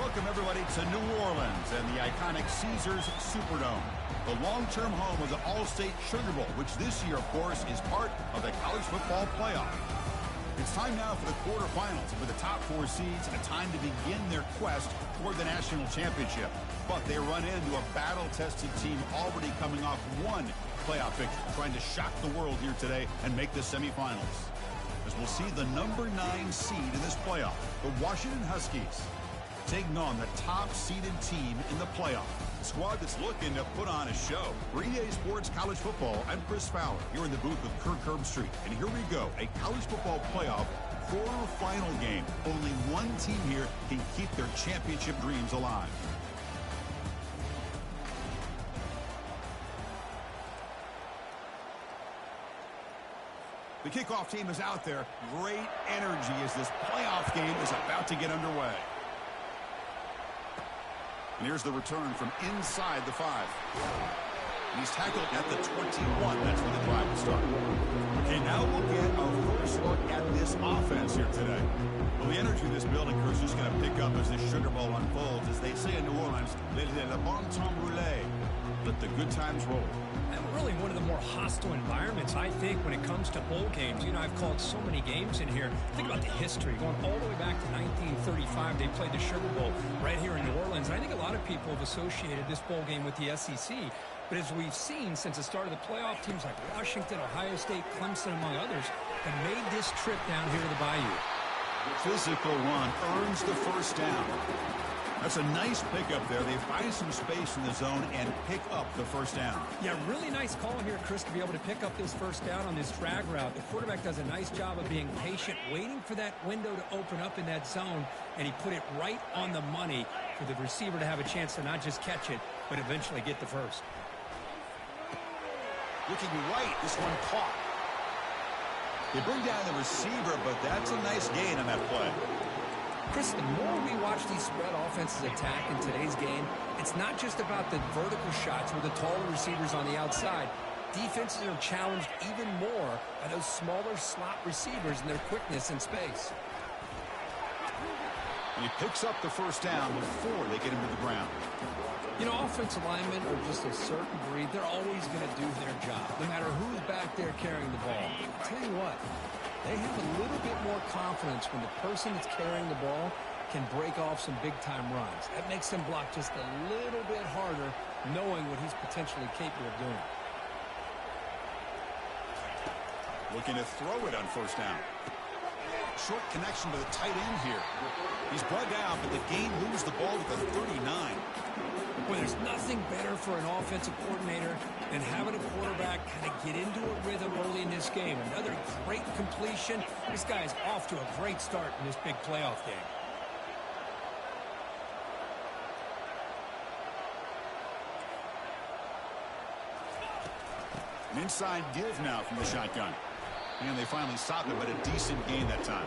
Welcome, everybody, to New Orleans and the iconic Caesars Superdome, the long-term home of the All-State Sugar Bowl, which this year, of course, is part of the college football playoff. It's time now for the quarterfinals, for the top four seeds, a time to begin their quest toward the national championship. But they run into a battle-tested team already coming off one playoff victory, trying to shock the world here today and make the semifinals. As we'll see the number 9 seed in this playoff, the Washington Huskies, taking on the top-seeded team in the playoff. The squad that's looking to put on a show. For EA Sports College Football, I'm Chris Fowler, here in the booth with Kirk Herbstreit. And here we go, a college football playoff quarterfinal game. Only one team here can keep their championship dreams alive. The kickoff team is out there. Great energy as this playoff game is about to get underway. And here's the return from inside the 5. And he's tackled at the 21. That's where the drive will start. Okay, now we'll get our first look at this offense here today. Well, the energy in this building, Chris, is just going to pick up as this Sugar Bowl unfolds. As they say in New Orleans, le bon temps roulé. Let the good times roll. And really one of the more hostile environments, I think, when it comes to bowl games. You know, I've called so many games in here. Think about the history. Going all the way back to 1935, they played the Sugar Bowl right here in New Orleans. And I think a lot of people have associated this bowl game with the SEC. But as we've seen since the start of the playoff, teams like Washington, Ohio State, Clemson, among others, have made this trip down here to the Bayou. Physical run earns the first down. That's a nice pickup there. They find some space in the zone and pick up the first down. Yeah, really nice call here, Chris, to be able to pick up this first down on this drag route. The quarterback does a nice job of being patient, waiting for that window to open up in that zone, and he put it right on the money for the receiver to have a chance to not just catch it, but eventually get the first. Looking right, this one caught. They bring down the receiver, but that's a nice gain on that play. Chris, the more we watch these spread offenses attack in today's game, it's not just about the vertical shots with the taller receivers on the outside. Defenses are challenged even more by those smaller slot receivers and their quickness in space. And he picks up the first down before they get him to the ground. You know, offensive linemen are just a certain breed. They're always going to do their job, no matter who's back there carrying the ball. I'll tell you what. They have a little bit more confidence when the person that's carrying the ball can break off some big-time runs. That makes them block just a little bit harder, knowing what he's potentially capable of doing. Looking to throw it on first down. Short connection to the tight end here. He's brought down, but the game moves the ball to the 39. Well, there's nothing better for an offensive coordinator than having a quarterback kind of get into a rhythm early in this game. Another great completion. This guy is off to a great start in this big playoff game. An inside give now from the shotgun. And they finally stopped it, but a decent gain that time.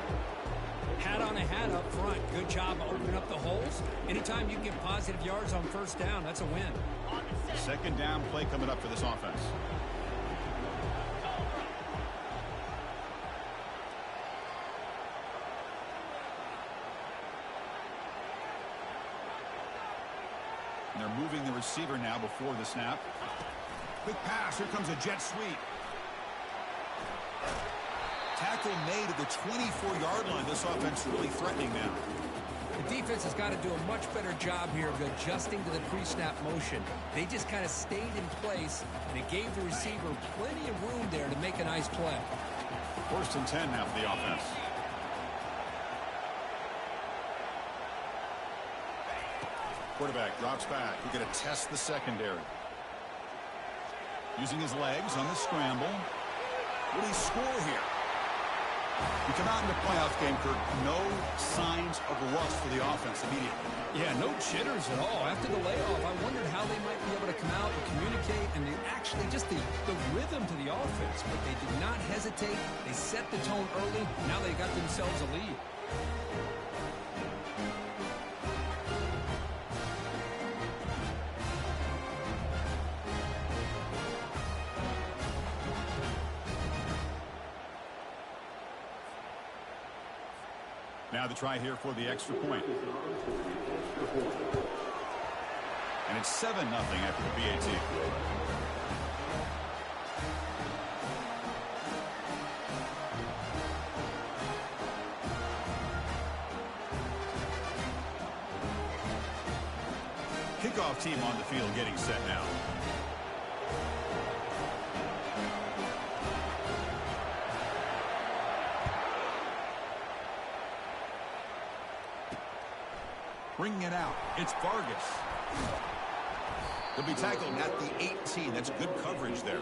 Hat on a hat up front. Good job of opening up the holes. Anytime you can get positive yards on first down, that's a win. Second down play coming up for this offense. And they're moving the receiver now before the snap. Quick pass. Here comes a jet sweep. Tackle made at the 24-yard line. This offense really threatening now. The defense has got to do a much better job here of adjusting to the pre-snap motion. They just kind of stayed in place, and it gave the receiver plenty of room there to make a nice play. First and 10 now for the offense. Quarterback drops back. He's going to test the secondary. Using his legs on the scramble. Will he score here? We come out in the playoff game, Kirk. No signs of rust for the offense immediately. Yeah, no jitters at all. After the layoff, I wondered how they might be able to come out and communicate and actually just the rhythm to the offense. But they did not hesitate. They set the tone early. Now they got themselves a lead. Now the try here for the extra point. And it's 7-0 after the PAT. Kickoff team on the field getting set now. Bringing it out. It's Vargas. He'll be tackled at the 18. That's good coverage there.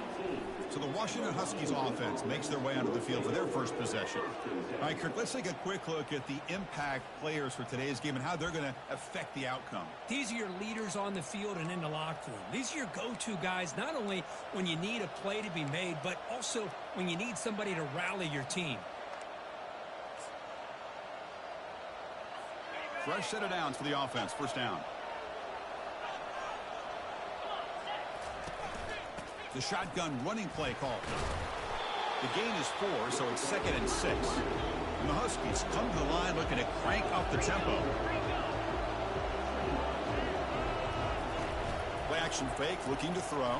So the Washington Huskies offense makes their way onto the field for their first possession. All right, Kirk, let's take a quick look at the impact players for today's game and how they're going to affect the outcome. These are your leaders on the field and in the locker room. These are your go-to guys, not only when you need a play to be made, but also when you need somebody to rally your team. Fresh set of downs for the offense. First down. The shotgun running play called. The gain is 4, so it's 2nd and 6. And the Huskies come to the line looking to crank up the tempo. Play action fake, looking to throw.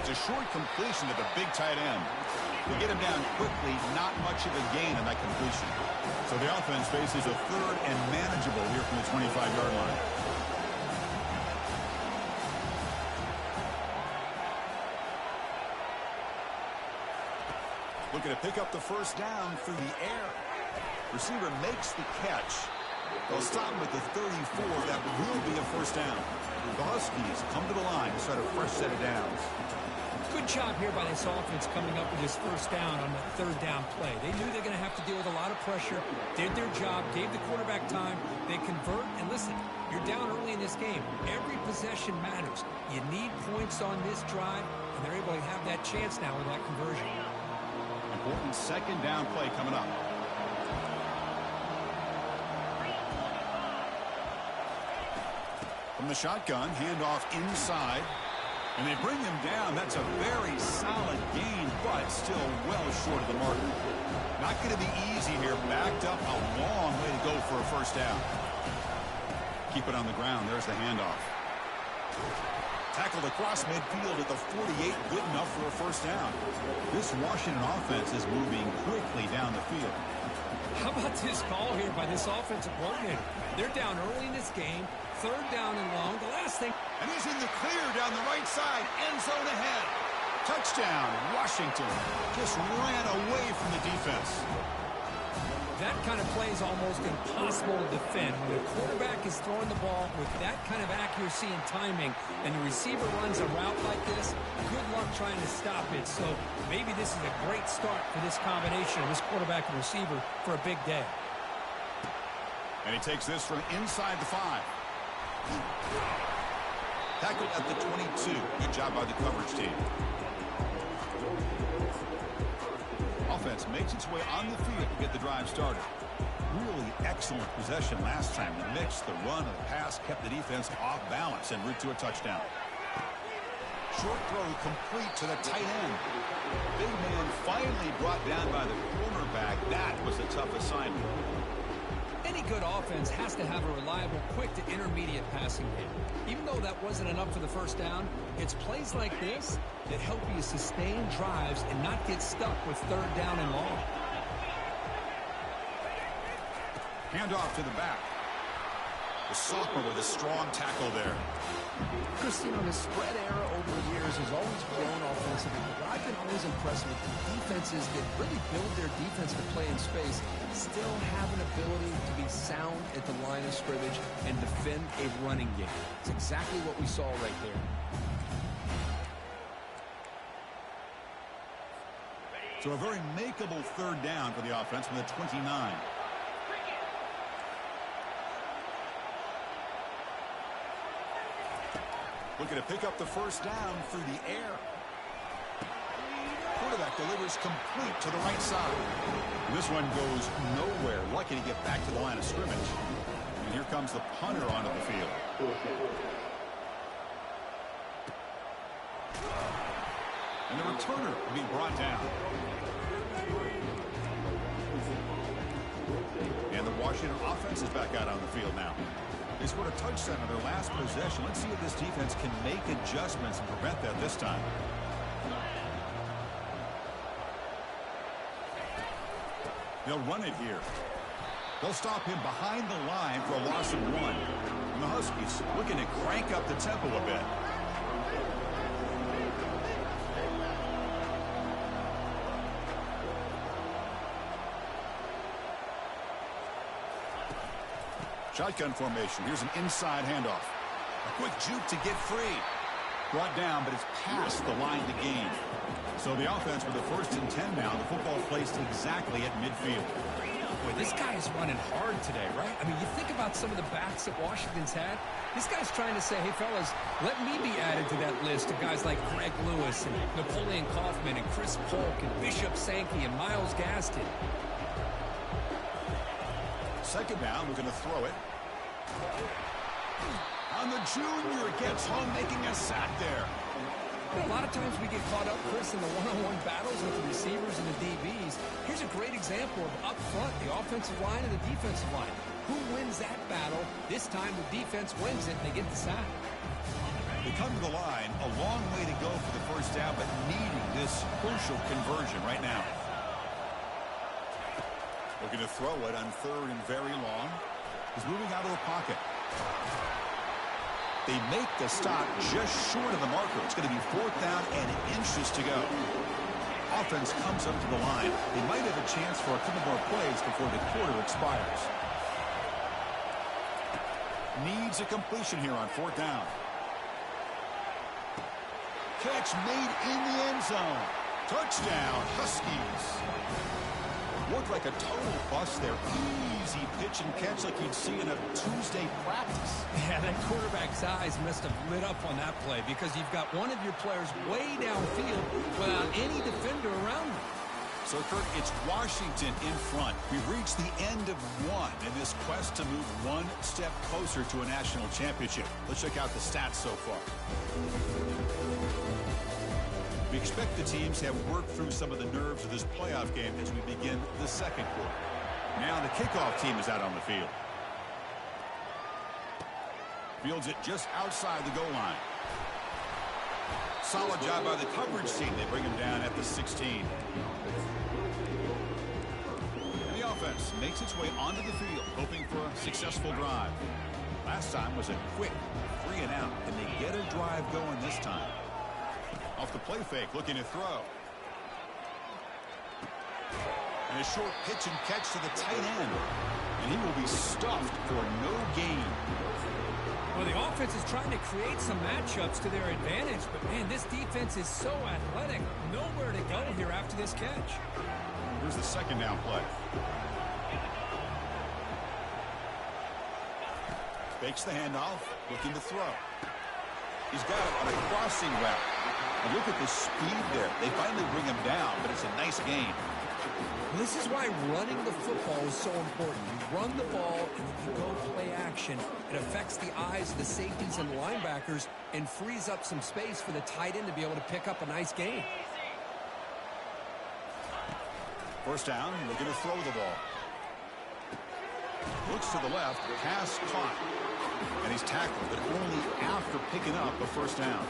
It's a short completion to the big tight end. They get him down quickly, not much of a gain on that completion. So the offense faces a 3rd and manageable here from the 25-yard line. Looking to pick up the first down through the air. Receiver makes the catch. They'll stop him at the 34. That will be a first down. The Huskies come to the line to start a fresh set of downs. Good job here by this offense coming up with this first down on the 3rd down play. They knew they're going to have to deal with a lot of pressure, did their job, gave the quarterback time. They convert, and listen, you're down early in this game. Every possession matters. You need points on this drive, and they're able to have that chance now with that conversion. Important 2nd down play coming up. From the shotgun, handoff inside. And they bring him down. That's a very solid gain, but still well short of the mark. Not going to be easy here. Backed up a long way to go for a first down. Keep it on the ground. There's the handoff. Tackled across midfield at the 48. Good enough for a first down. This Washington offense is moving quickly down the field. How about this call here by this offensive coordinator? They're down early in this game. 3rd down and long. The last thing. And he's in the clear down the right side. End zone ahead. Touchdown, Washington. Just ran away from the defense. That kind of play is almost impossible to defend. When the quarterback is throwing the ball with that kind of accuracy and timing, and the receiver runs a route like this, good luck trying to stop it. So maybe this is a great start for this combination of this quarterback and receiver for a big day. And he takes this from inside the 5. Tackled at the 22. Good job by the coverage team. Offense makes its way on the field to get the drive started. Really excellent possession last time. The mix, the run, and the pass kept the defense off balance en route to a touchdown. Short throw complete to the tight end. Big man finally brought down by the cornerback. That was a tough assignment. Any good offense has to have a reliable, quick to intermediate passing game. Even though that wasn't enough for the first down, it's plays like this that help you sustain drives and not get stuck with 3rd down and long. Handoff to the back. The sophomore with a strong tackle there. Christine, the spread era over the years has always grown offensively, but what I've been always impressed with the defenses that really build their defense to play in space still have an ability to be sound at the line of scrimmage and defend a running game. It's exactly what we saw right there. So a very makeable 3rd down for the offense from the 29. Looking to pick up the first down through the air. Quarterback delivers complete to the right side. And this one goes nowhere. Lucky to get back to the line of scrimmage. And here comes the punter onto the field. And the returner being brought down. Washington offense is back out on the field now. They scored a touchdown on their last possession. Let's see if this defense can make adjustments and prevent that this time. They'll run it here. They'll stop him behind the line for a loss of 1. And the Huskies looking to crank up the tempo a bit. Shotgun formation. Here's an inside handoff. A quick juke to get free. Brought down, but it's past the line to gain. So the offense with the 1st and 10 now. The football placed exactly at midfield. Boy, this guy is running hard today, right? I mean, you think about some of the backs that Washington's had. This guy's trying to say, hey, fellas, let me be added to that list of guys like Greg Lewis and Napoleon Kaufman and Chris Polk and Bishop Sankey and Myles Gaston. Second down, we're going to throw it. On the junior, gets home, making a sack there. You know, a lot of times we get caught up, Chris, in the one-on-one battles with the receivers and the DBs. Here's a great example of up front, the offensive line and the defensive line. Who wins that battle? This time the defense wins it, and they get the sack. They come to the line, a long way to go for the first down, but needing this crucial conversion right now. Looking to throw it on 3rd and very long. He's moving out of the pocket. They make the stop just short of the marker. It's going to be 4th down and inches to go. Offense comes up to the line. They might have a chance for a couple more plays before the quarter expires. Needs a completion here on 4th down. Catch made in the end zone. Touchdown, Huskies. Looked like a total bust there. Easy pitch and catch like you'd see in a Tuesday practice. Yeah, that quarterback's eyes must have lit up on that play because you've got one of your players way downfield without any defender around him. So, Kurt, it's Washington in front. We've reached the end of 1 in this quest to move 1 step closer to a national championship. Let's check out the stats so far. We expect the teams to have worked through some of the nerves of this playoff game as we begin the second quarter. Now the kickoff team is out on the field. Fields it just outside the goal line. Solid job by the coverage team. They bring him down at the 16. And the offense makes its way onto the field, hoping for a successful drive. Last time was a quick 3 and out, and they get a drive going this time. Off the play fake, looking to throw. And a short pitch and catch to the tight end. And he will be stuffed for no gain. Well, the offense is trying to create some matchups to their advantage, but, man, this defense is so athletic. Nowhere to go here after this catch. Here's the second down play. Fakes the handoff, looking to throw. He's got it on a crossing route. And look at the speed there. They finally bring him down, but it's a nice gain. This is why running the football is so important. You run the ball, and if you go play action, it affects the eyes of the safeties and linebackers and frees up some space for the tight end to be able to pick up a nice gain. First down, looking to throw the ball. Looks to the left, pass caught. And he's tackled, but only after picking up a first down.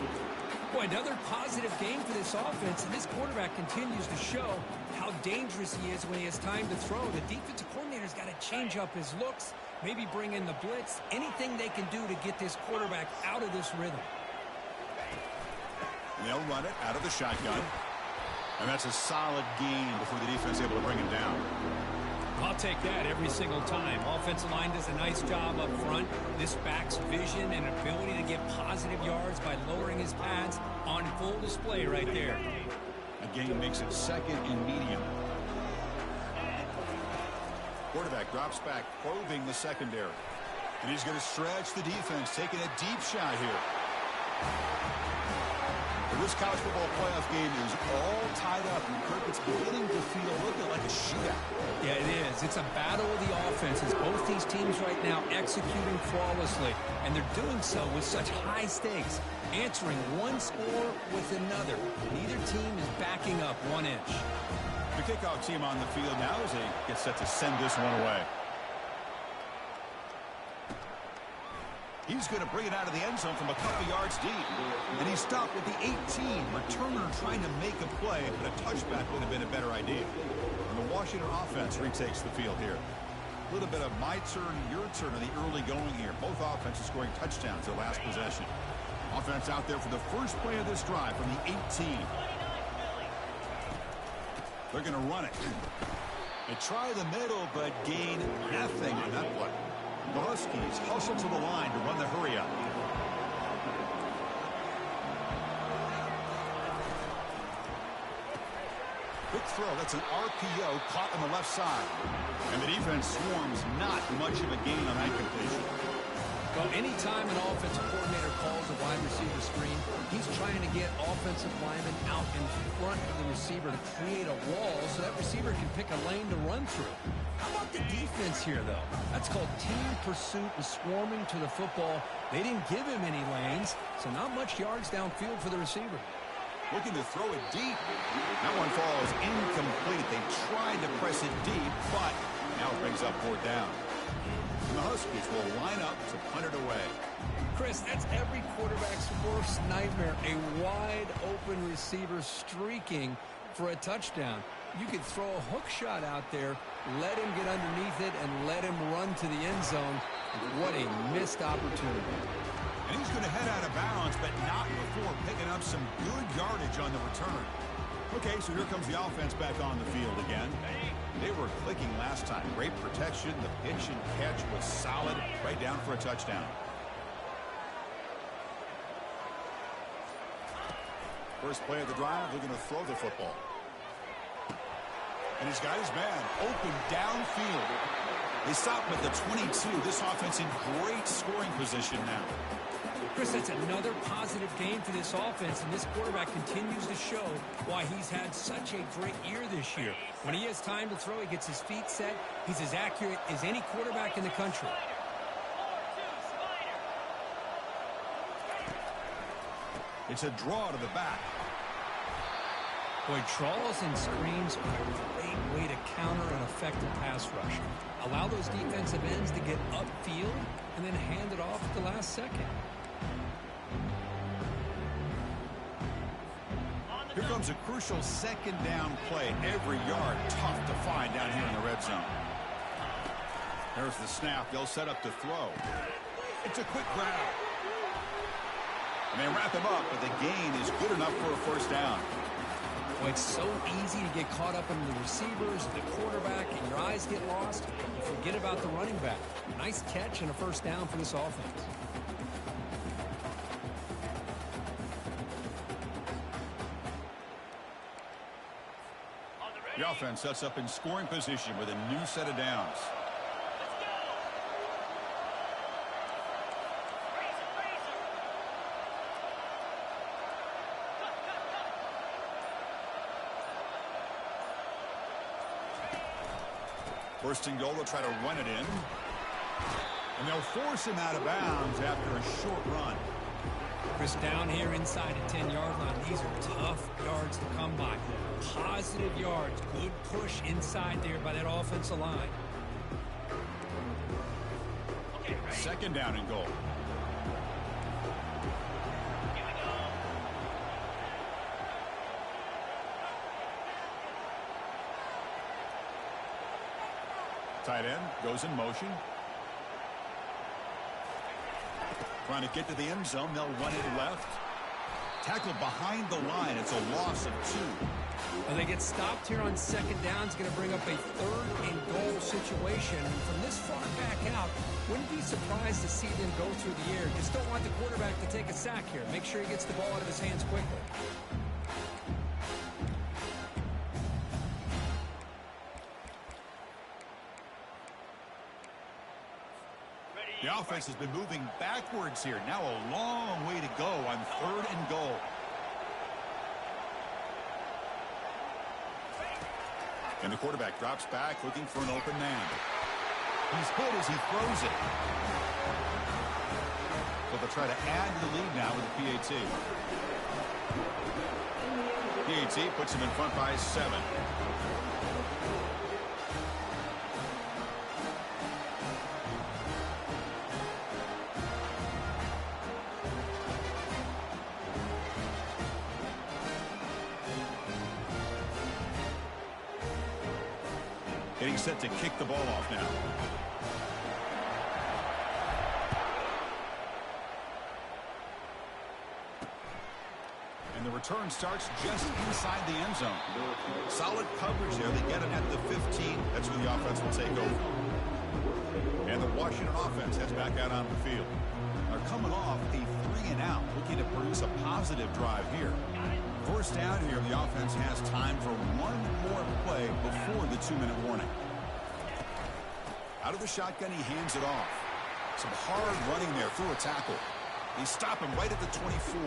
Boy, another positive game for this offense, and this quarterback continues to show how dangerous he is when he has time to throw. The defensive coordinator's got to change up his looks, maybe bring in the blitz, anything they can do to get this quarterback out of this rhythm. And they'll run it out of the shotgun. And that's a solid gain before the defense is able to bring him down. I'll take that every single time. Offensive line does a nice job up front. This back's vision and ability to get positive yards by lowering his pads on full display right there. A gain makes it 2nd and medium. Quarterback drops back, probing the secondary. And he's going to stretch the defense, taking a deep shot here. This college football playoff game is all tied up, and Kirk, it's beginning to feel a little bit like a shootout. Yeah, it is. It's a battle of the offenses. Both these teams right now executing flawlessly, and they're doing so with such high stakes, answering one score with another. Neither team is backing up 1 inch. The kickoff team on the field now as they get set to send this one away. He's going to bring it out of the end zone from a couple yards deep. And he stopped at the 18. Returner trying to make a play, but a touchback would have been a better idea. And the Washington offense retakes the field here. A little bit of my turn, your turn in the early going here. Both offenses scoring touchdowns their last possession. Offense out there for the first play of this drive from the 18. They're going to run it. They try the middle, but gain nothing on that play. The Huskies hustle to the line to run the hurry up. Quick throw. That's an RPO caught on the left side. And the defense swarms, not much of a gain on that completion. Well, anytime an offensive coordinator calls a wide receiver screen, he's trying to get offensive linemen out in front of the receiver to create a wall so that receiver can pick a lane to run through. How about the defense here, though? That's called team pursuit and swarming to the football. They didn't give him any lanes, so not much yards downfield for the receiver. Looking to throw it deep. That one falls incomplete. They tried to press it deep, but now it brings up fourth down. And the Huskies will line up to punt it away. Chris, that's every quarterback's worst nightmare. A wide-open receiver streaking for a touchdown. You could throw a hook shot out there, let him get underneath it, and let him run to the end zone. What a missed opportunity. And he's going to head out of bounds, but not before picking up some good yardage on the return. Okay, so here comes the offense back on the field again. They were clicking last time. Great protection. The pitch and catch was solid. Right down for a touchdown. First play of the drive, they're going to throw the football. And he's got his man open downfield. They stop him at the 22. This offense in great scoring position now. Chris, that's another positive game for this offense, and this quarterback continues to show why he's had such a great year this year. When he has time to throw, he gets his feet set. He's as accurate as any quarterback in the country. It's a draw to the back. Boy, draws and screens are a great way to counter an effective pass rush. Allow those defensive ends to get upfield and then hand it off at the last second. Here comes a crucial second down play. Every yard tough to find down here in the red zone. There's the snap. They'll set up to throw. It's a quick grab. And they wrap him up, but the gain is good enough for a first down. Well, it's so easy to get caught up in the receivers, the quarterback, and your eyes get lost. You forget about the running back. Nice catch and a first down for this offense. The offense sets up in scoring position with a new set of downs. First and goal, they'll try to run it in. And they'll force him out of bounds after a short run. Chris, down here inside the 10-yard line, these are tough yards to come by. Positive yards, good push inside there by that offensive line. Second down and goal. Tight end goes in motion. Trying to get to the end zone. They'll run it left. Tackled behind the line. It's a loss of 2. Well, they get stopped here on second down. It's going to bring up a third and goal situation. And from this far back out, wouldn't be surprised to see them go through the air. Just don't want the quarterback to take a sack here. Make sure he gets the ball out of his hands quickly. The offense has been moving backwards here. Now a long way to go on third and goal. And the quarterback drops back looking for an open man. He's hit as he throws it. So they'll try to add to the lead now with the PAT. PAT puts him in front by 7. Getting set to kick the ball off now. And the return starts just inside the end zone. Solid coverage there. They get it at the 15. That's where the offense will take over. And the Washington offense heads back out on the field. They're coming off a 3-and-out, looking to produce a positive drive here. First down here, the offense has time for one more play before the 2-minute warning. Out of the shotgun, he hands it off. Some hard running there through a tackle. They stop him right at the 24.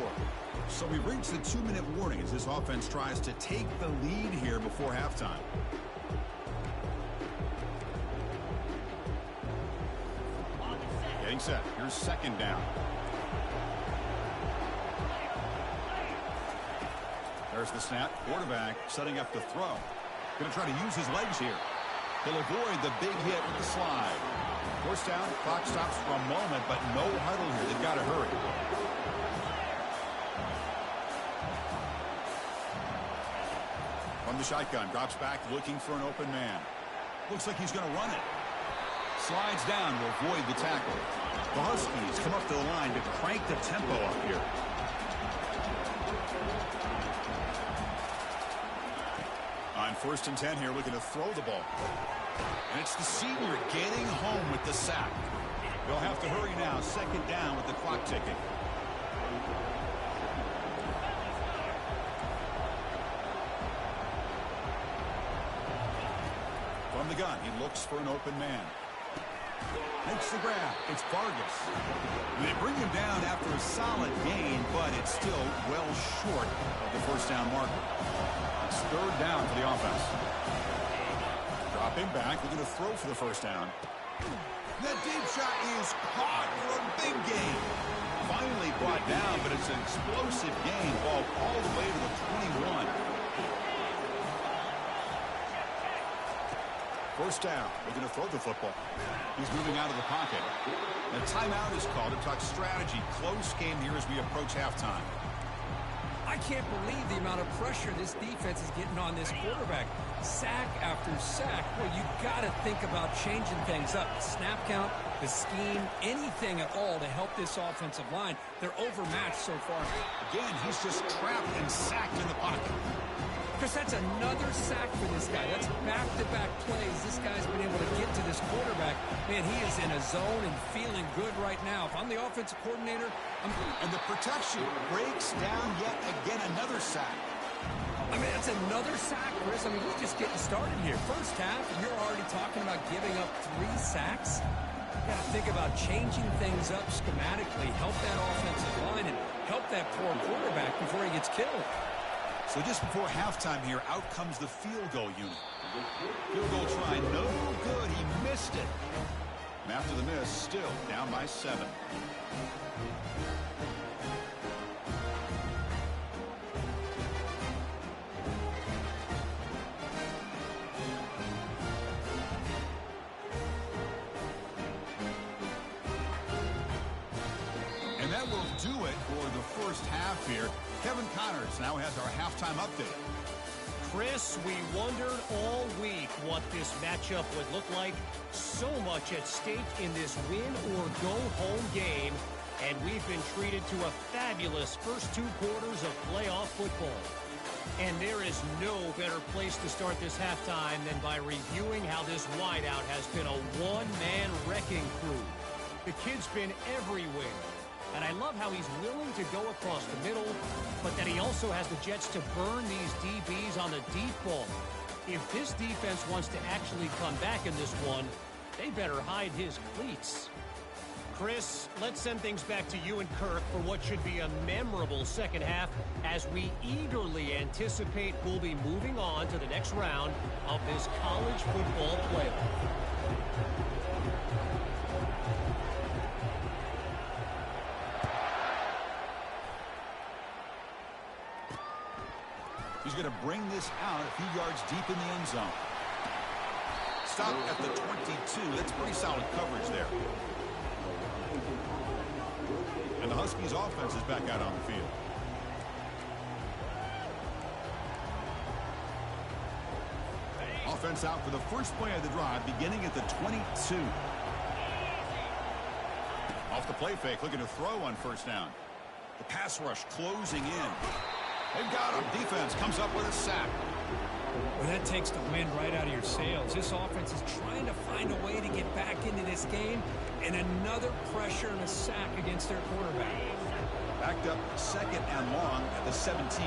So we reach the 2-minute warning as this offense tries to take the lead here before halftime. Getting set. Here's second down. There's the snap. Quarterback setting up the throw. Going to try to use his legs here. He'll avoid the big hit with the slide. First down. Clock stops for a moment, but no huddle here. They've got to hurry. From the shotgun. Drops back looking for an open man. Looks like he's going to run it. Slides down to avoid the tackle. The Huskies come up to the line to crank the tempo up here. On 1st and 10 here, looking to throw the ball. And it's the senior getting home with the sack. They'll have to hurry now. Second down with the clock ticking. From the gun, he looks for an open man. Makes the grab. It's Vargas. They bring him down after a solid gain, but it's still well short of the first down marker. It's third down for the offense. Dropping back. We're going to throw for the first down. That deep shot is caught for a big gain. Finally brought down, but it's an explosive gain. Ball all the way to the 21. First down. We're going to throw the football. He's moving out of the pocket. A timeout is called to talk strategy. Close game here as we approach halftime. I can't believe the amount of pressure this defense is getting on this quarterback. Sack after sack. Well, you got to think about changing things up. The snap count, the scheme, anything at all to help this offensive line. They're overmatched so far. Again, he's just trapped and sacked in the pocket. Chris, that's another sack for this guy. That's back-to-back plays. This guy's been able to get to this quarterback. Man, he is in a zone and feeling good right now. If I'm the offensive coordinator, And the protection breaks down yet again. Another sack. I mean, that's another sack, Chris. I mean, he's just getting started here. First half, and you're already talking about giving up 3 sacks. You got to think about changing things up schematically, help that offensive line, and help that poor quarterback before he gets killed. So just before halftime here, out comes the field goal unit. Field goal try, no good. He missed it. And after the miss, still down by 7. And that will do it for the first half here. Kevin Connors now has our halftime update. Chris, we wondered all week what this matchup would look like. So much at stake in this win-or-go-home game, and we've been treated to a fabulous first 2 quarters of playoff football. And there is no better place to start this halftime than by reviewing how this wideout has been a one-man wrecking crew. The kid's been everywhere. And I love how he's willing to go across the middle, but that he also has the jets to burn these DBs on the deep ball. If this defense wants to actually come back in this one, they better hide his cleats. Chris, let's send things back to you and Kirk for what should be a memorable second half as we eagerly anticipate we'll be moving on to the next round of this college football playoff. He's going to bring this out a few yards deep in the end zone. Stop at the 22. That's pretty solid coverage there. And the Huskies offense is back out on the field. Offense out for the first play of the drive, beginning at the 22. Off the play fake, looking to throw on first down. The pass rush closing in. They've got him. Defense comes up with a sack. Well, that takes the wind right out of your sails. This offense is trying to find a way to get back into this game, and another pressure and a sack against their quarterback. Backed up second and long at the 17.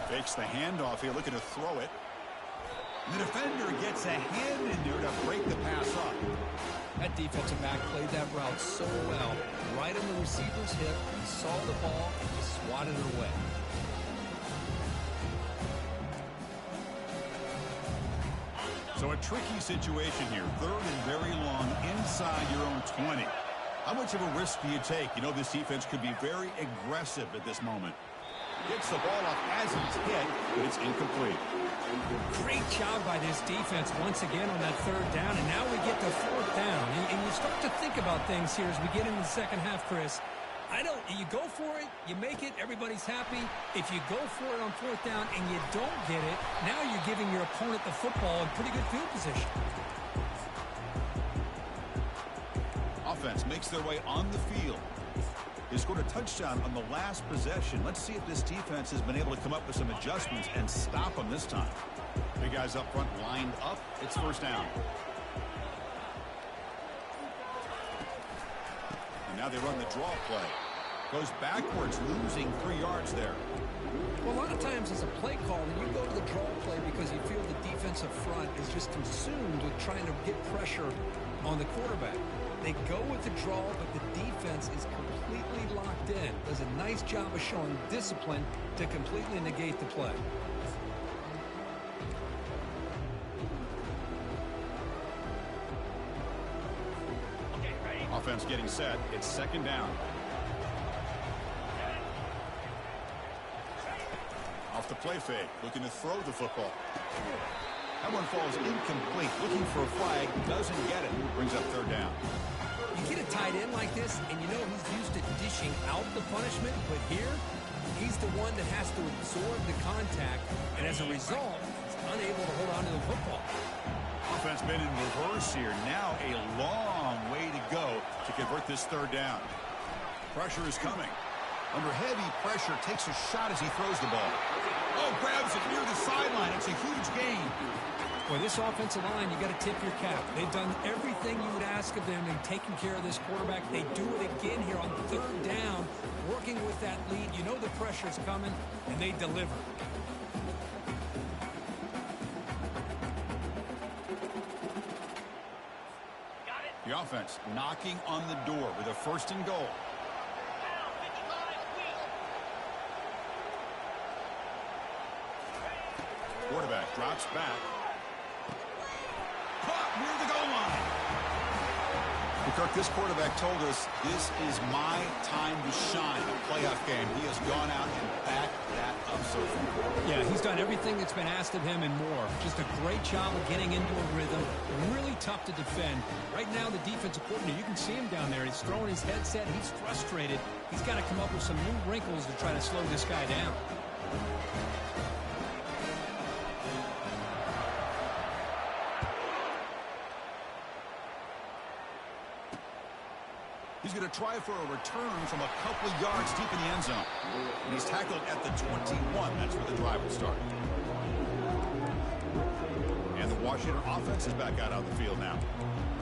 Fakes the handoff here, looking to throw it. The defender gets a hand in there to break the pass up. That defensive back played that route so well. Right on the receiver's hip, he saw the ball, and he swatted it away. So a tricky situation here. Third and very long inside your own 20. How much of a risk do you take? You know, this defense could be very aggressive at this moment. Gets the ball up as he's hit, but it's incomplete. Great job by this defense once again on that third down, and now we get to fourth down. And you start to think about things here as we get into the second half, Chris. You go for it, you make it, everybody's happy. If you go for it on fourth down and you don't get it, now you're giving your opponent the football in pretty good field position. Offense makes their way on the field. They scored a touchdown on the last possession. Let's see if this defense has been able to come up with some adjustments and stop them this time. Big guys up front lined up. It's first down. And now they run the draw play. Goes backwards, losing 3 yards there. Well, a lot of times as a play caller, you go to the draw play because you feel the defensive front is just consumed with trying to get pressure on the quarterback. They go with the draw, but the defense is completely locked in. Does a nice job of showing discipline to completely negate the play. Offense getting set. It's second down. Off the play fake, looking to throw the football. That one falls incomplete. Looking for a flag, doesn't get it. Brings up third down. You get a tight end like this, and you know he's used to dishing out the punishment, but here, he's the one that has to absorb the contact, and as a result, he's unable to hold on to the football. Offense been in reverse here. Now a long way to go to convert this third down. Pressure is coming. Under heavy pressure, takes a shot as he throws the ball. Oh, grabs it near the sideline. It's a huge gain. Boy, this offensive line, you got to tip your cap. They've done everything you would ask of them in taking care of this quarterback. They do it again here on third down, working with that lead. You know the pressure's coming, and they deliver. The offense knocking on the door with a first and goal. Quarterback drops back. Caught near the goal line. Kirk, this quarterback told us this is my time to shine. A playoff game. He has gone out and backed that up so far. Yeah, he's done everything that's been asked of him and more. Just a great job of getting into a rhythm. Really tough to defend. Right now, the defensive coordinator, you can see him down there. He's throwing his headset. He's frustrated. He's got to come up with some new wrinkles to try to slow this guy down. He's going to try for a return from a couple of yards deep in the end zone. And he's tackled at the 21. That's where the drive will start. And the Washington offense is back out on the field now.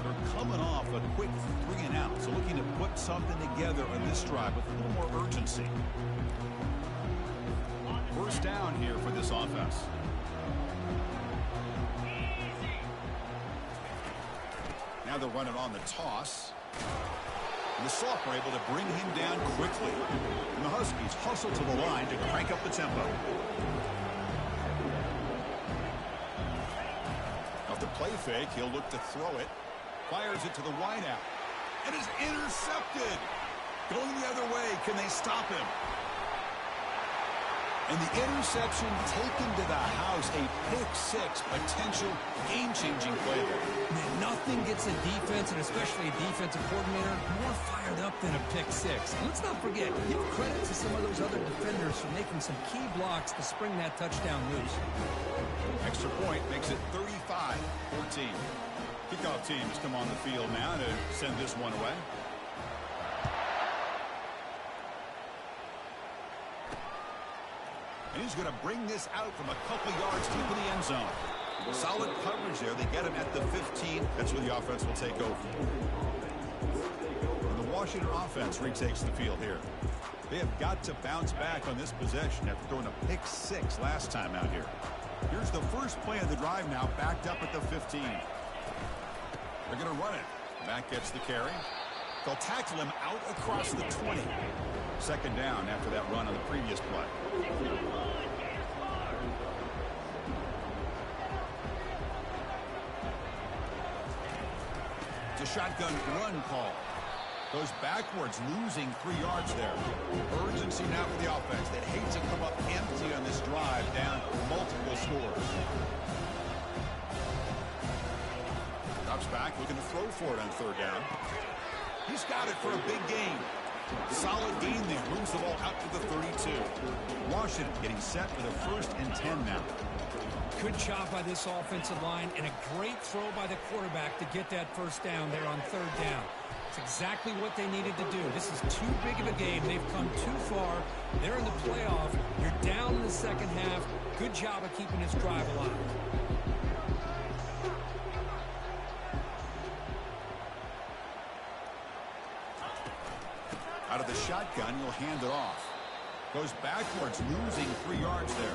They're coming off a quick 3 and out. So looking to put something together on this drive with a little more urgency. First down here for this offense. Now they're running on the toss. And the Soft were able to bring him down quickly. And the Huskies hustle to the line to crank up the tempo. Off the play fake, he'll look to throw it. Fires it to the wideout. And is intercepted. Going the other way. Can they stop him? And the interception taken to the house, a pick-6 potential game-changing play there. Man, nothing gets a defense, and especially a defensive coordinator, more fired up than a pick-6. Let's not forget, give credit to some of those other defenders for making some key blocks to spring that touchdown loose. Extra point makes it 35-14. Kickoff teams come on the field now to send this one away. And he's going to bring this out from a couple yards deep in the end zone. Solid coverage there. They get him at the 15. That's where the offense will take over. And the Washington offense retakes the field here. They have got to bounce back on this possession after throwing a pick-6 last time out here. Here's the first play of the drive now, backed up at the 15. They're going to run it. Back gets the carry. They'll tackle him out across the 20. Second down after that run on the previous play. It's a shotgun run call. Goes backwards, losing 3 yards there. Urgency now for the offense that hates to come up empty on this drive, down multiple scores. Drops back, looking to throw for it on third down. He's got it for a big gain. Solid gain there. Moves the ball out to the 32. Washington getting set for the 1st and 10 now. Good job by this offensive line, and a great throw by the quarterback to get that first down there on third down. It's exactly what they needed to do. This is too big of a game. They've come too far. They're in the playoff. You're down in the second half. Good job of keeping this drive alive. Out of the shotgun, he'll hand it off. Goes backwards, losing 3 yards there.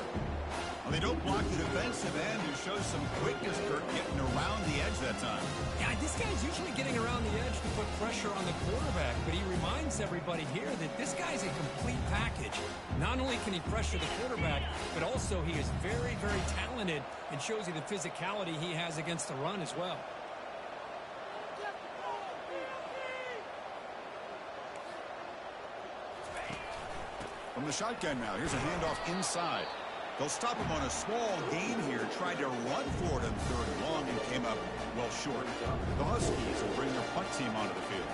Well, they don't block the defensive end, who shows some quickness, Kurt, getting around the edge that time. Yeah, this guy's usually getting around the edge to put pressure on the quarterback, but he reminds everybody here that this guy's a complete package. Not only can he pressure the quarterback, but also he is very, very talented and shows you the physicality he has against the run as well. From the shotgun now, here's a handoff inside. They'll stop him on a small gain here, tried to run for it on third and long, and came up well short. The Huskies will bring their punt team onto the field.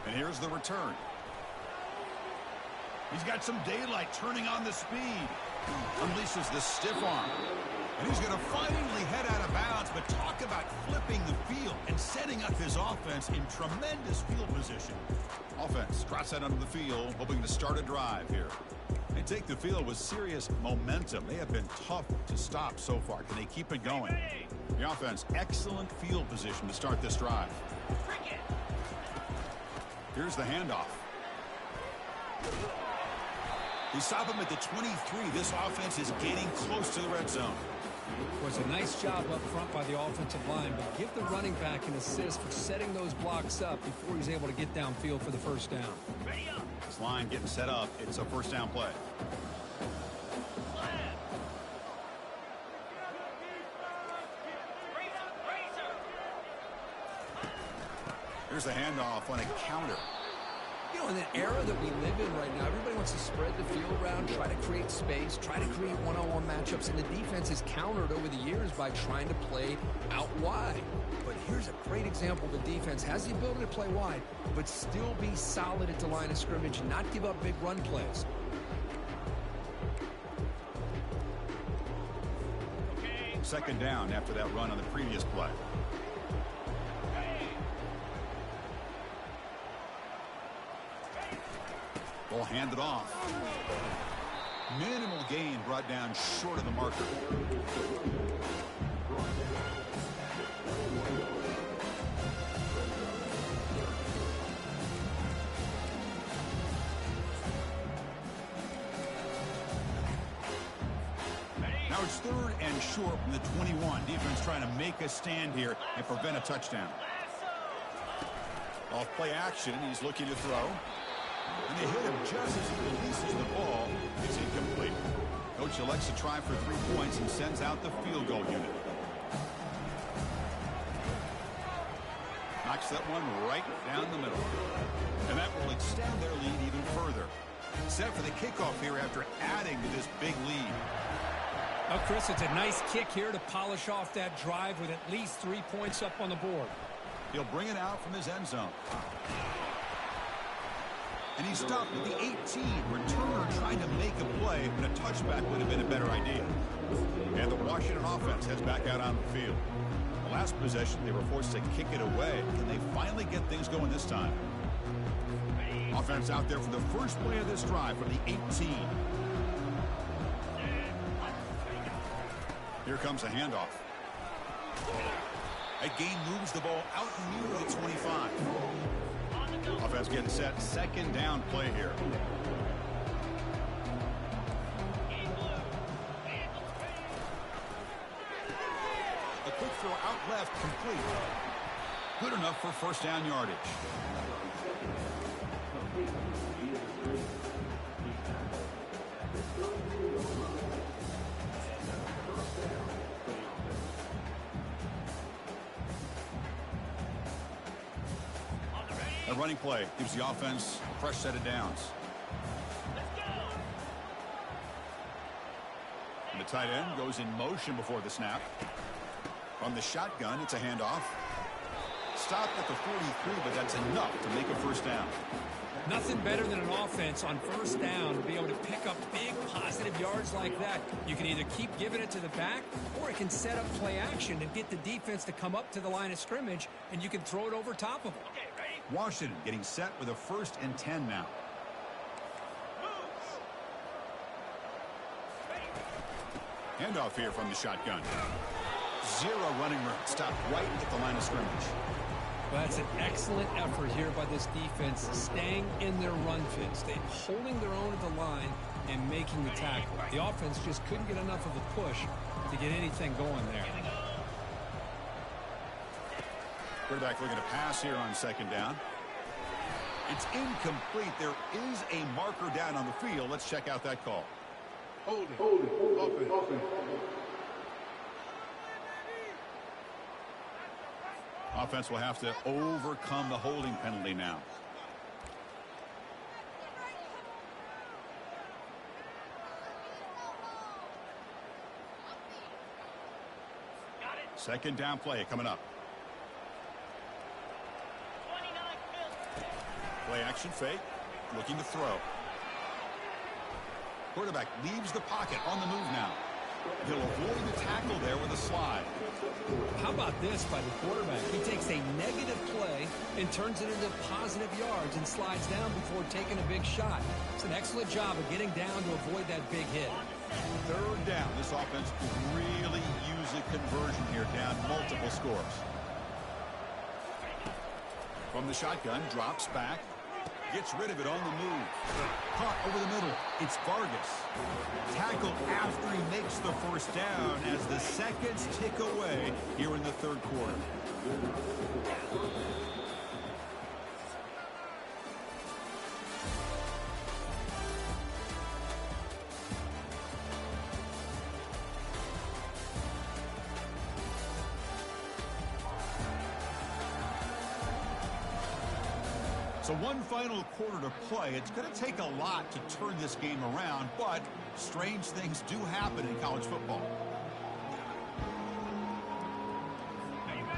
And here's the return. He's got some daylight, turning on the speed. Unleashes the stiff arm. And he's going to finally head out of bounds, but talk about flipping the field and setting up his offense in tremendous field position. Offense trots that onto the field, hoping to start a drive here. They take the field with serious momentum. They have been tough to stop so far. Can they keep it going? The offense, excellent field position to start this drive. Here's the handoff. They stop him at the 23. This offense is getting close to the red zone. Was a nice job up front by the offensive line, but give the running back an assist for setting those blocks up before he's able to get downfield for the first down. This line getting set up. It's a first down play. Here's the handoff on a counter. You know, in the era that we live in right now, everybody wants to spread the field around, try to create space, try to create one-on-one matchups, and the defense is countered over the years by trying to play out wide. But here's a great example. The defense has the ability to play wide, but still be solid at the line of scrimmage and not give up big run plays. Second down after that run on the previous play. Ball handed off. Minimal gain brought down short of the marker. Now it's third and short from the 21. Defense trying to make a stand here and prevent a touchdown. Off play action, he's looking to throw. And they hit him just as he releases the ball. It's incomplete. Coach elects to try for 3 points and sends out the field goal unit. Not knocks that one right down the middle. And that will extend their lead even further. Set for the kickoff here after adding to this big lead. Well, Chris, it's a nice kick here to polish off that drive with at least 3 points up on the board. He'll bring it out from his end zone. And he stopped at the 18. Returner trying to make a play, but a touchback would have been a better idea. And the Washington offense heads back out on the field. The last possession, they were forced to kick it away. Can they finally get things going this time? Offense out there for the first play of this drive from the 18. Here comes a handoff. A gain moves the ball out near the 25. Offense getting set. Second down play here. A quick throw out left, complete. Good enough for first down yardage. A running play gives the offense a fresh set of downs. And the tight end goes in motion before the snap. From the shotgun, it's a handoff. Stopped at the 43, but that's enough to make a first down. Nothing better than an offense on first down to be able to pick up big positive yards like that. You can either keep giving it to the back, or it can set up play action and get the defense to come up to the line of scrimmage, and you can throw it over top of them. Washington getting set with a 1st and 10 now. Handoff here from the shotgun. Zero running room. Stopped right at the line of scrimmage. Well, that's an excellent effort here by this defense, staying in their run fit, holding their own at the line and making the tackle. The offense just couldn't get enough of a push to get anything going there. Quarterback looking to pass here on second down. It's incomplete. There is a marker down on the field. Let's check out that call. Holding. Offense will have to overcome the holding penalty now. Second down play coming up. Play action fake. Looking to throw. Quarterback leaves the pocket on the move now. He'll avoid the tackle there with a slide. How about this by the quarterback? He takes a negative play and turns it into positive yards and slides down before taking a big shot. It's an excellent job of getting down to avoid that big hit. Third down. This offense could really use a conversion here, down multiple scores. From the shotgun, drops back. Gets rid of it on the move. Caught over the middle. It's Vargas. Tackled after he makes the first down as the seconds tick away here in the third quarter. So one final quarter to play. It's going to take a lot to turn this game around, but strange things do happen in college football.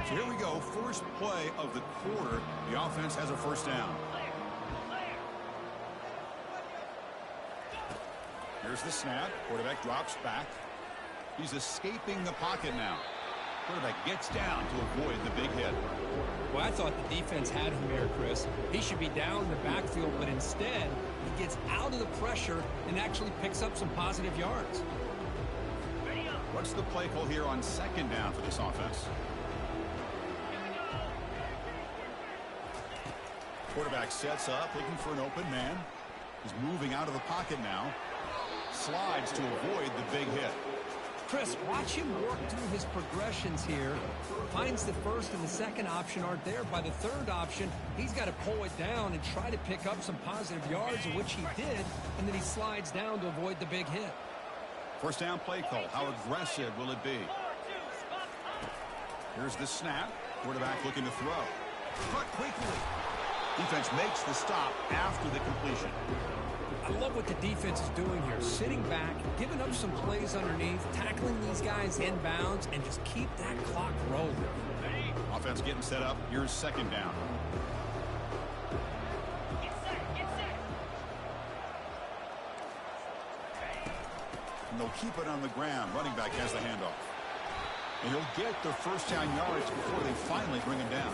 So here we go. First play of the quarter. The offense has a first down. Here's the snap. Quarterback drops back. He's escaping the pocket now. Quarterback gets down to avoid the big hit. Well, I thought the defense had him here, Chris. He should be down in the backfield, but instead, he gets out of the pressure and actually picks up some positive yards. What's the play call here on second down for this offense? Quarterback sets up, looking for an open man. He's moving out of the pocket now. Slides to avoid the big hit. Chris, watch him work through his progressions here. Finds the first and the second option aren't there. By the third option, he's got to pull it down and try to pick up some positive yards, which he did, and then he slides down to avoid the big hit. First down play call. How aggressive will it be? Here's the snap. Quarterback looking to throw. Cut quickly. Defense makes the stop after the completion. I love what the defense is doing here. Sitting back, giving up some plays underneath, tackling these guys inbounds, and just keep that clock rolling. Offense getting set up. Here's second down. And they'll keep it on the ground. Running back has the handoff. And he'll get their first down yards before they finally bring him down.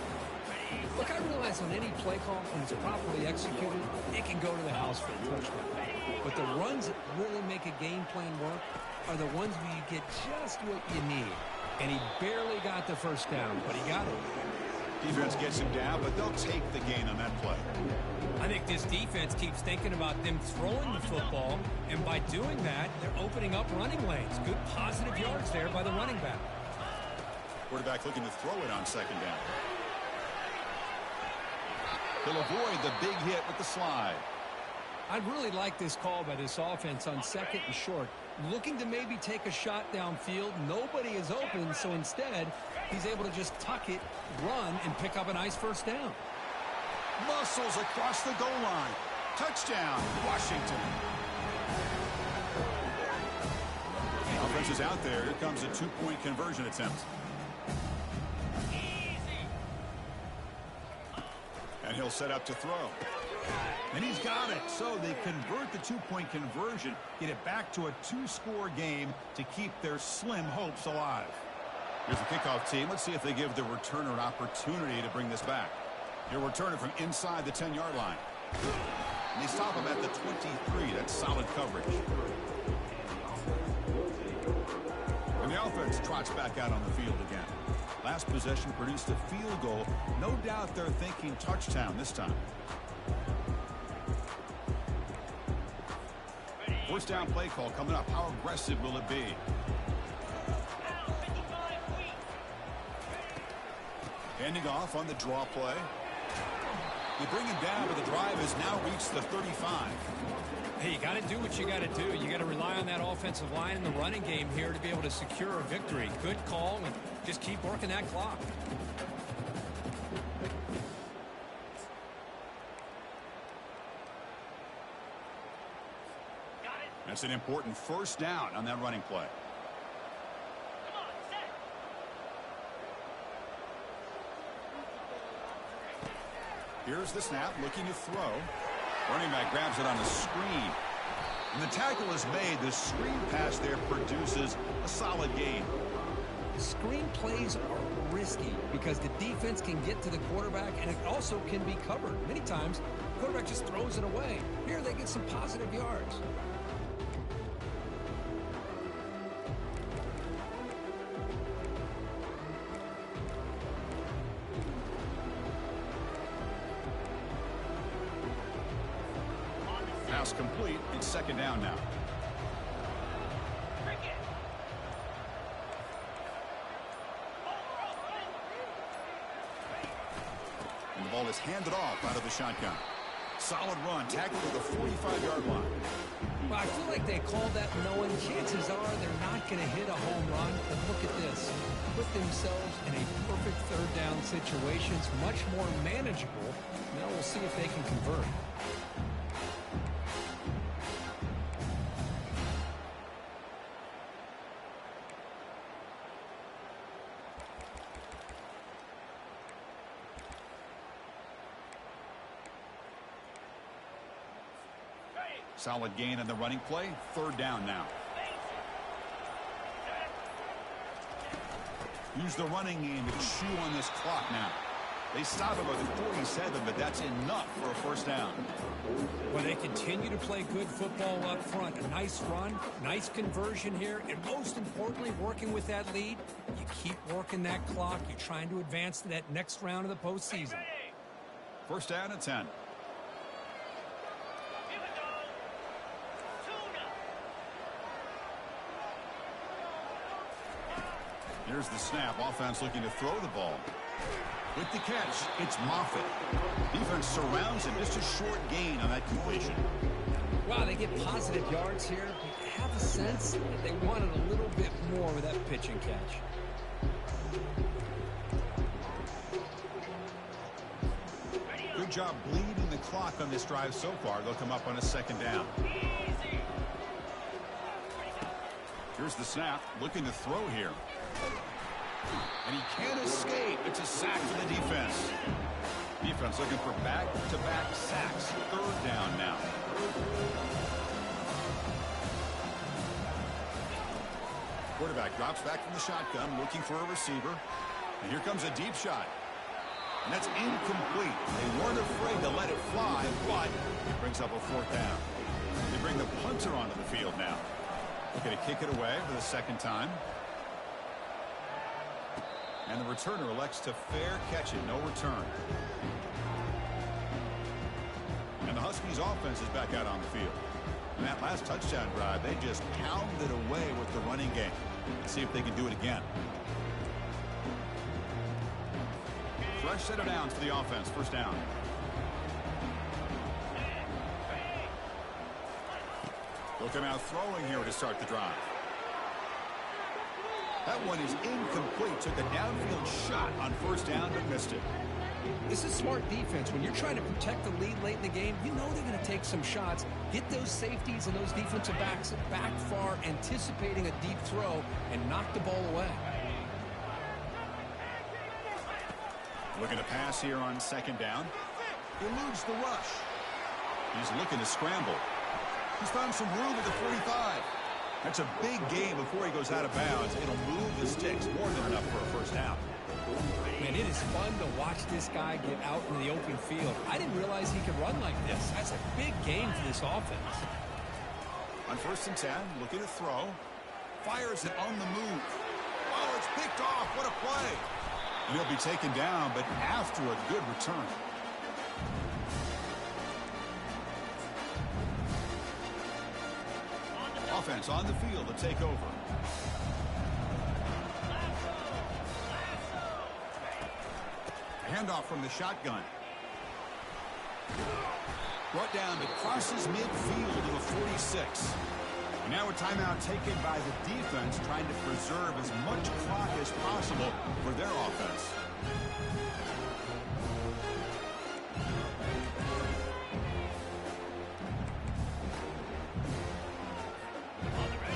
Look, I realize on any play call, when it's properly executed, it can go to the house for a touchdown. But the runs that really make a game plan work are the ones where you get just what you need. And he barely got the first down, but he got it. Defense gets him down, but they'll take the gain on that play. I think this defense keeps thinking about them throwing the football, and by doing that, they're opening up running lanes. Good positive yards there by the running back. Quarterback looking to throw it on second down. He'll avoid the big hit with the slide. I really like this call by this offense on second and short. Looking to maybe take a shot downfield. Nobody is open, so instead, he's able to just tuck it, run, and pick up a nice first down. Muscles across the goal line. Touchdown, Washington. Offense is out there. Here comes a two-point conversion attempt. And he'll set up to throw. And he's got it. So they convert the two-point conversion, get it back to a two-score game to keep their slim hopes alive. Here's the kickoff team. Let's see if they give the returner an opportunity to bring this back. He'll return it from inside the 10-yard line. And they stop him at the 23. That's solid coverage. And the offense trots back out on the field again. Last possession produced a field goal. No doubt they're thinking touchdown this time. First down play call coming up. How aggressive will it be? Handing off on the draw play. They bring him down, but the drive has now reached the 35. Hey, you got to do what you got to do. You got to rely on that offensive line in the running game here to be able to secure a victory. Good call, and just keep working that clock. That's an important first down on that running play. Here's the snap, looking to throw. Running back grabs it on a screen. And the tackle is made. The screen pass there produces a solid gain. Screen plays are risky because the defense can get to the quarterback, and it also can be covered. Many times, the quarterback just throws it away. Here they get some positive yards. Pass complete. It's second down now. And the ball is handed off out of the shotgun. Solid run, tackled at the 45-yard line. Well, I feel like they called that knowing chances are they're not going to hit a home run. But look at this. Put themselves in a perfect third down situation. It's much more manageable. Now we'll see if they can convert. Solid gain on the running play. Third down now. Use the running game to chew on this clock now. They stop him at the 47, but that's enough for a first down. Well, they continue to play good football up front. A nice run, nice conversion here, and most importantly, working with that lead, you keep working that clock. You're trying to advance to that next round of the postseason. First down at 10. Here's the snap. Offense looking to throw the ball. With the catch, it's Moffitt. Defense surrounds him. Just a short gain on that completion. Wow, they get positive yards here. But I have a sense that they wanted a little bit more with that pitch and catch. good job bleeding the clock on this drive so far. They'll come up on a second down. Here's the snap, looking to throw here. And he can't escape. It's a sack for the defense. Defense looking for back-to-back sacks. Third down now. Quarterback drops back from the shotgun, looking for a receiver. And here comes a deep shot. And that's incomplete. They weren't afraid to let it fly, but it brings up a fourth down. They bring the punter onto the field now. Looking to kick it away for the second time. And the returner elects to fair catch it. No return. And the Huskies offense is back out on the field. And that last touchdown drive, they just pounded away with the running game. Let's see if they can do it again. Fresh set of downs for the offense. First down. They'll come out throwing here to start the drive. That one is incomplete. Took a downfield shot on first down, but missed it. This is smart defense. When you're trying to protect the lead late in the game, you know they're going to take some shots, get those safeties and those defensive backs back far, anticipating a deep throw, and knock the ball away. Looking to pass here on second down. Eludes the rush. He's looking to scramble. He's found some room at the 45. That's a big gain before he goes out of bounds. It'll move the sticks more than enough for a first down. Man, it is fun to watch this guy get out in the open field. I didn't realize he could run like this. That's a big gain for this offense. On first and 10, looking to throw. Fires it on the move. Oh, it's picked off. What a play. And he'll be taken down, but after a good return. Offense on the field to take over. Handoff from the shotgun. Brought down, but crosses midfield to the 46. And now a timeout taken by the defense, trying to preserve as much clock as possible for their offense.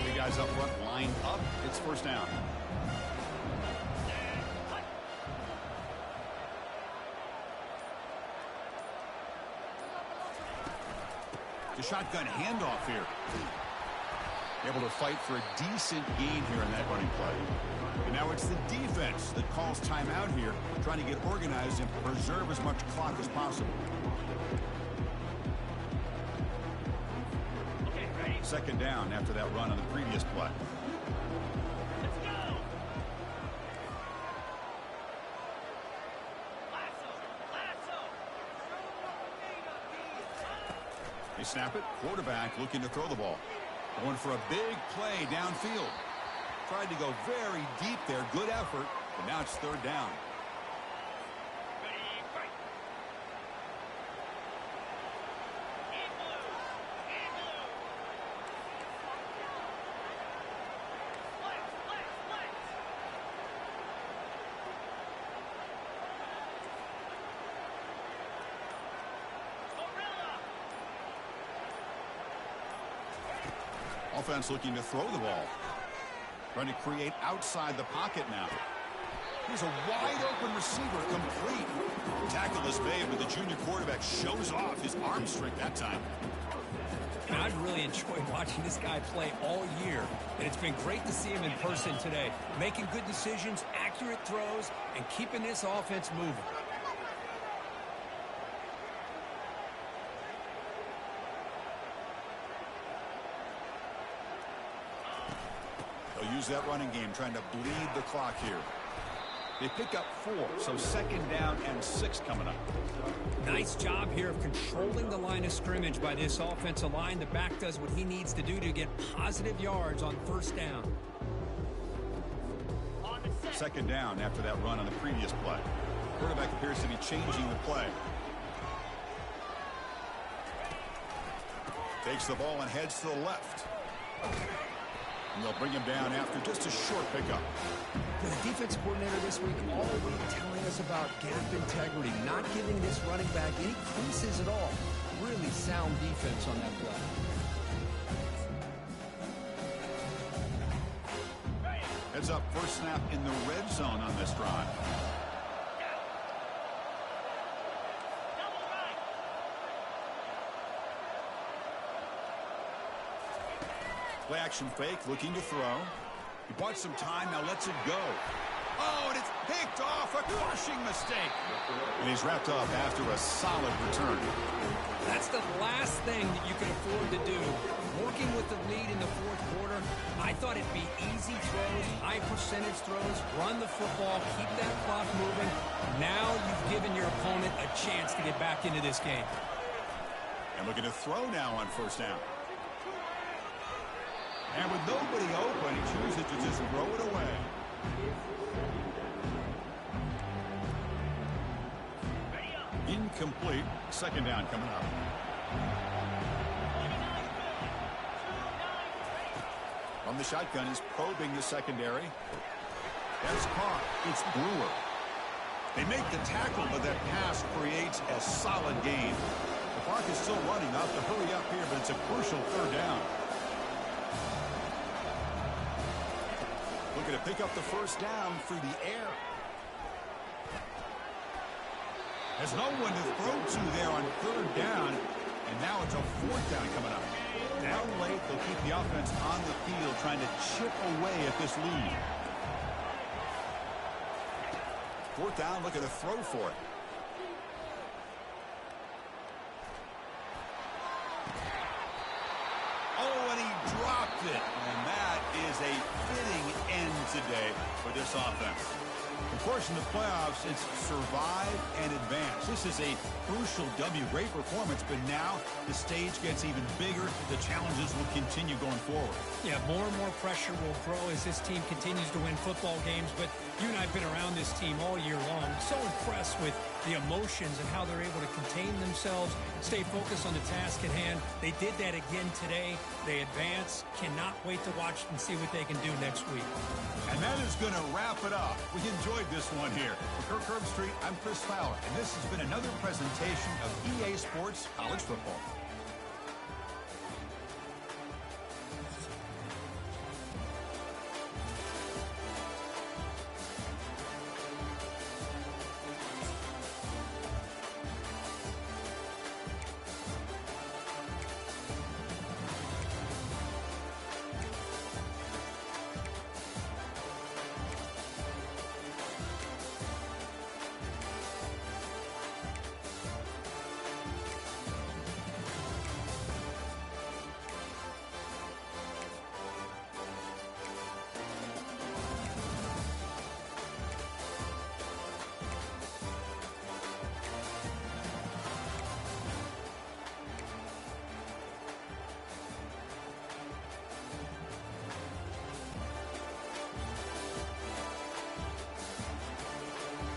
The guys up front line up. It's first down. The shotgun handoff here. Able to fight for a decent gain here in that running play. And now it's the defense that calls timeout here, trying to get organized and preserve as much clock as possible. Okay, ready? Second down after that run on the previous play. Let's go. They snap it. Quarterback looking to throw the ball. Going for a big play downfield. Tried to go very deep there. Good effort. But now it's third down. Ready, fight. In blue. In blue. Flex, flex, flex. Gorilla. Offense looking to throw the ball. Trying to create outside the pocket now. Here's a wide-open receiver, complete. Tackle is made, but the junior quarterback shows off his arm strength that time. And I've really enjoyed watching this guy play all year, and it's been great to see him in person today, making good decisions, accurate throws, and keeping this offense moving. They'll use that running game, trying to bleed the clock here. They pick up 4, so second down and 6 coming up. Nice job here of controlling the line of scrimmage by this offensive line. The back does what he needs to do to get positive yards on first down. Second down after that run on the previous play. Quarterback appears to be changing the play. Takes the ball and heads to the left. And they'll bring him down after just a short pickup. The defense coordinator this week all week telling us about gap integrity, not giving this running back any creases at all. Really sound defense on that play. Heads up, first snap in the red zone on this drive. Play action fake, looking to throw. He bought some time, now lets it go. Oh, and it's picked off, a crushing mistake. And he's wrapped up after a solid return. That's the last thing that you can afford to do. Working with the lead in the fourth quarter, I thought it'd be easy throws, high percentage throws, run the football, keep that clock moving. Now you've given your opponent a chance to get back into this game. And looking to throw now on first down. And with nobody open, he chooses to just throw it away. Incomplete. Second down coming up. From the shotgun, he's probing the secondary. That's caught. It's Brewer. They make the tackle, but that pass creates a solid gain. The clock is still running. Not to hurry up here, but it's a crucial third down. Looking to pick up the first down through the air. There's no one to throw to there on third down, and now it's a fourth down coming up. Down late, they'll keep the offense on the field trying to chip away at this lead. Fourth down, looking to throw for it. Oh, and he dropped it. And that is a fitting end today for this offense. Of course, in the playoffs, it's survive and advance. This is a crucial W. Great performance, but now the stage gets even bigger. The challenges will continue going forward. Yeah, more and more pressure will grow as this team continues to win football games, but you and I have been around this team all year long. So impressed with the emotions and how they're able to contain themselves, stay focused on the task at hand. They did that again today. They advance. Cannot wait to watch and see what they can do next week. And that is going to wrap it up. We enjoyed this one here. For Kirk Herbstreit, I'm Chris Fowler, and this has been another presentation of EA Sports College Football.